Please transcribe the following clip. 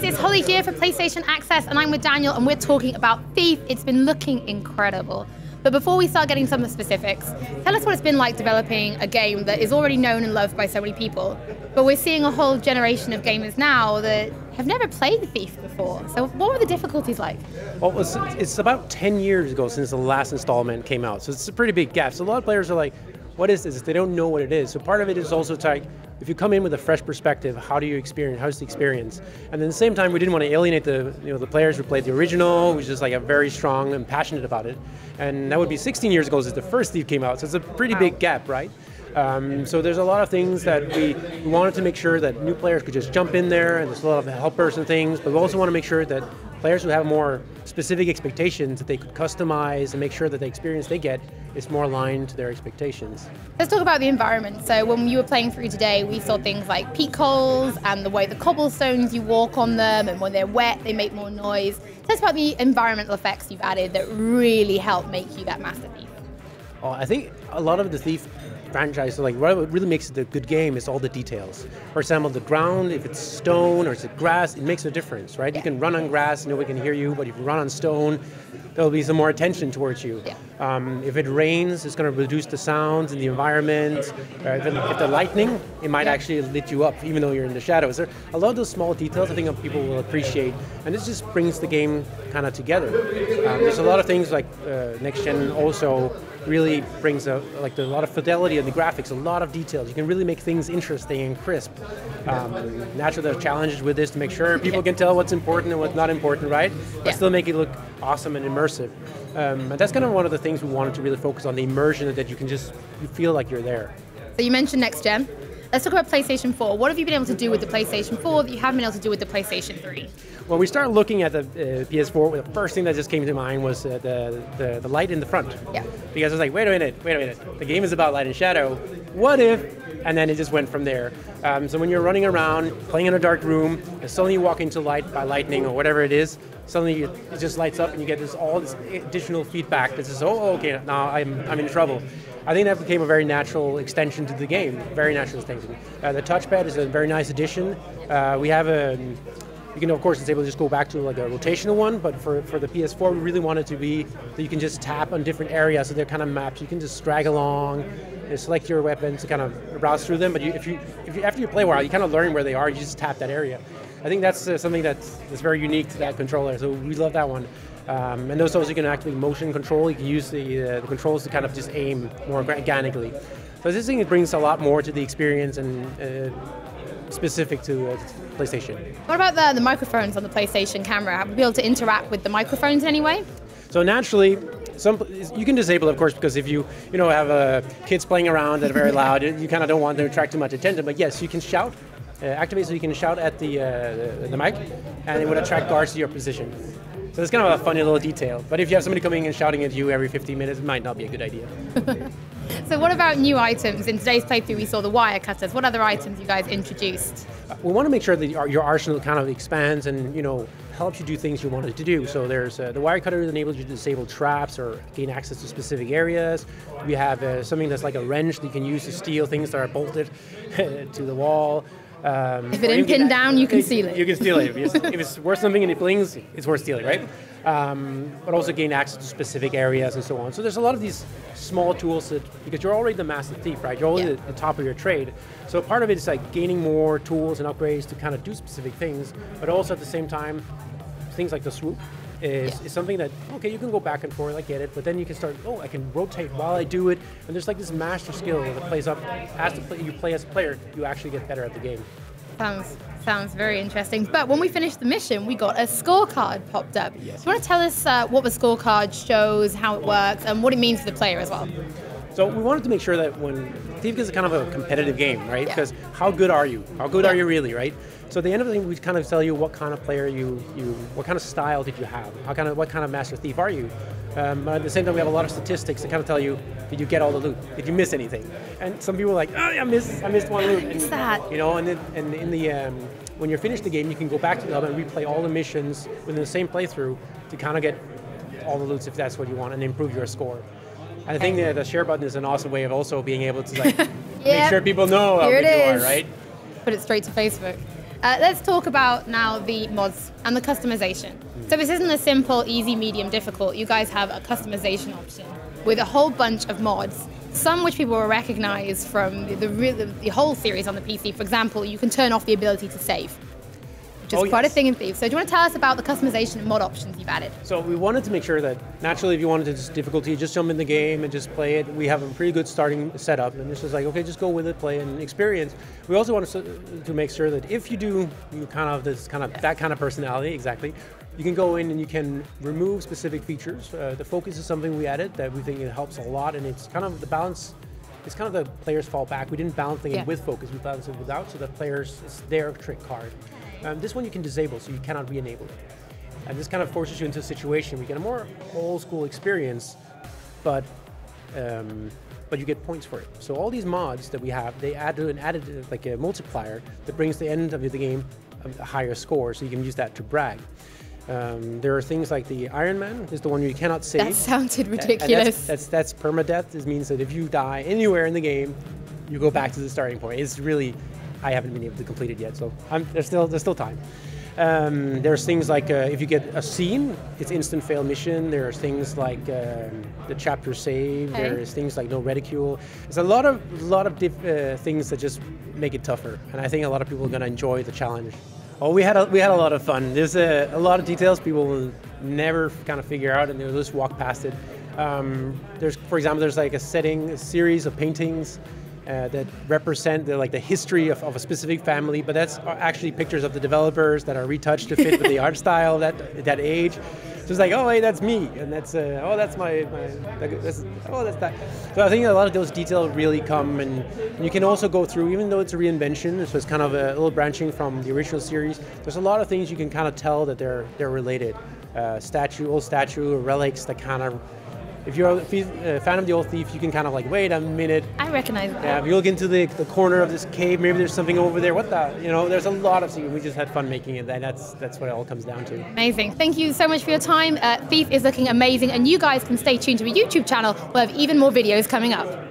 guys, it's Hollie here for PlayStation Access, and I'm with Daniel, and we're talking about Thief. It's been looking incredible. But before we start getting some of the specifics, tell us what it's been like developing a game that is already known and loved by so many people. But we're seeing a whole generation of gamers now that have never played Thief before. So what were the difficulties like? Well, it's about 10 years ago since the last installment came out, so it's a pretty big gap. So a lot of players are like, what is this? They don't know what it is. So part of it is also like, if you come in with a fresh perspective, how's the experience? And at the same time, we didn't want to alienate the players who played the original, who's just like a very strong and passionate about it. And that would be 16 years ago since the first Thief came out, so it's a pretty big gap, right? So there's a lot of things that we wanted to make sure that new players could just jump in there, and there's a lot of helpers and things, but we also want to make sure that players who have more specific expectations that they could customize and make sure that the experience they get is more aligned to their expectations. Let's talk about the environment. So when you were playing through today, we saw things like peat holes and the way the cobblestones, you walk on them, and when they're wet, they make more noise. Tell us about the environmental effects you've added that really help make you that master thief. Oh, I think a lot of the Thief franchise, like what really makes it a good game is all the details. For example, the ground, if it's stone or it's grass, it makes a difference, right? Yeah. You can run on grass, nobody can hear you, but if you run on stone, there'll be some more attention towards you. Yeah. If it rains, it's going to reduce the sounds in the environment. If the lightning, it might actually lit you up, even though you're in the shadows. There a lot of those small details I think people will appreciate, and this just brings the game kind of together. There's a lot of things like Next Gen also really brings a lot of fidelity in the graphics, a lot of details. You can really make things interesting and crisp. Naturally, there are challenges with this to make sure people can tell what's important and what's not important, right? But still make it look awesome and immersive. And that's kind of one of the things we wanted to really focus on, the immersion that you feel like you're there. So you mentioned Next Gen. Let's talk about PlayStation 4. What have you been able to do with the PlayStation 4 that you haven't been able to do with the PlayStation 3? When we started looking at the PS4, the first thing that just came to mind was the light in the front. Yeah. Because I was like, wait a minute. The game is about light and shadow. What if? And then it just went from there. So when you're running around, playing in a dark room, and suddenly you walk into light by lightning or whatever it is, suddenly it just lights up and you get all this additional feedback that says, oh, okay, now I'm in trouble. I think that became a very natural extension to the game, very natural extension. The touchpad is a very nice addition. We have you can of course disable just go back to like a rotational one, but for the PS4 we really want it to be that you can just tap on different areas, so they're kind of maps. You can just drag along, select your weapons to kind of browse through them. But if you after you play a while, you kind of learn where they are. You just tap that area. I think that's something that's very unique to that controller. So we love that one. And those you can actually motion control. You can use the controls to kind of just aim more organically. So this thing brings a lot more to the experience and specific to PlayStation. What about the microphones on the PlayStation camera? Have you been able to interact with the microphones in any way? So naturally, you can disable it, of course, because if you have kids playing around that are very loud, you kind of don't want them to attract too much attention. But yes, you can shout. Activate so you can shout at the mic, and it would attract guards to your position. So it's kind of a funny little detail. But if you have somebody coming and shouting at you every 15 minutes, it might not be a good idea. So what about new items? In today's playthrough, we saw the wire cutters. What other items you guys introduced? We want to make sure that your arsenal kind of expands and helps you do things you wanted to do. So there's the wire cutter that enables you to disable traps or gain access to specific areas. We have something that's like a wrench that you can use to steal things that are bolted to the wall. If it didn't pin down, you can steal it. You can steal it. If it's worth something and it blings, it's worth stealing, right? But also gain access to specific areas and so on. So there's a lot of these small tools because you're already the master thief, right? You're already at the top of your trade. So part of it is like gaining more tools and upgrades to kind of do specific things, but also at the same time, things like the swoop is something that, okay, you can go back and forth, I get it, but then you can start, I can rotate while I do it, and there's like this master skill that plays up as you play as a player, you actually get better at the game. Sounds very interesting. But when we finished the mission, we got a scorecard popped up. Yes. Do you want to tell us what the scorecard shows, how it works, and what it means for the player as well? So we wanted to make sure that when Thief is kind of a competitive game, right? Because how good are you? How good are you really, right? So at the end of the day, we kind of tell you what kind of player what kind of style did you have? What kind of master thief are you? But at the same time, we have a lot of statistics that kind of tell you, did you get all the loot? Did you miss anything? And some people are like, I missed one loot. What's that? And in the when you're finished the game, you can go back to the hub and replay all the missions within the same playthrough to kind of get all the loots if that's what you want and improve your score. And I think the share button is an awesome way of also being able to make sure people know how good you are, right? Put it straight to Facebook. Let's talk about now the mods and the customization. So this isn't a simple, easy, medium, difficult. You guys have a customization option with a whole bunch of mods, some which people will recognize from the whole series on the PC. For example, you can turn off the ability to save, which is quite a thing in Thief. So do you want to tell us about the customization and mod options you've added? So we wanted to make sure that, naturally, if you wanted to difficulty, just jump in the game and just play it. We have a pretty good starting setup, and it's just like, okay, just go with it, play and experience. We also wanted to make sure that if you do that kind of personality, exactly, you can go in and you can remove specific features. The focus is something we added that we think it helps a lot, and it's kind of the balance. It's kind of the players fall back. We didn't balance it with focus, we balanced it without, so the players, it's their trick card. This one you can disable, so you cannot re-enable it. And this kind of forces you into a situation where you get a more old school experience, but you get points for it. So all these mods that we have, they added like a multiplier that brings the end of the game a higher score, so you can use that to brag. There are things like the Iron Man is the one you cannot save. That sounded ridiculous. That's permadeath. This means that if you die anywhere in the game, you go back to the starting point. It's really, I haven't been able to complete it yet, so there's still time. There's things like if you get a scene, it's instant fail mission. There's things like the chapter save. Okay. There's things like no reticule. There's a lot of things that just make it tougher, and I think a lot of people are going to enjoy the challenge. Oh, we had a lot of fun. There's a lot of details people will never kind of figure out, and they'll just walk past it. For example, there's like a series of paintings that represent the history of a specific family, but that's actually pictures of the developers that are retouched to fit with the art style that age. So it's like, oh, hey, that's me, and that's that's that. So I think a lot of those details really come, and you can also go through, even though it's a reinvention, so it's kind of a little branching from the original series. There's a lot of things you can kind of tell that they're related. Old statue, relics that kind of. If you're a fan of the old Thief, you can kind of like, wait a minute. I recognize that. Yeah, if you look into the corner of this cave, maybe there's something over there. What the? There's a lot of things. We just had fun making it, and that's what it all comes down to. Amazing. Thank you so much for your time. Thief is looking amazing, and you guys can stay tuned to the YouTube channel. We'll have even more videos coming up.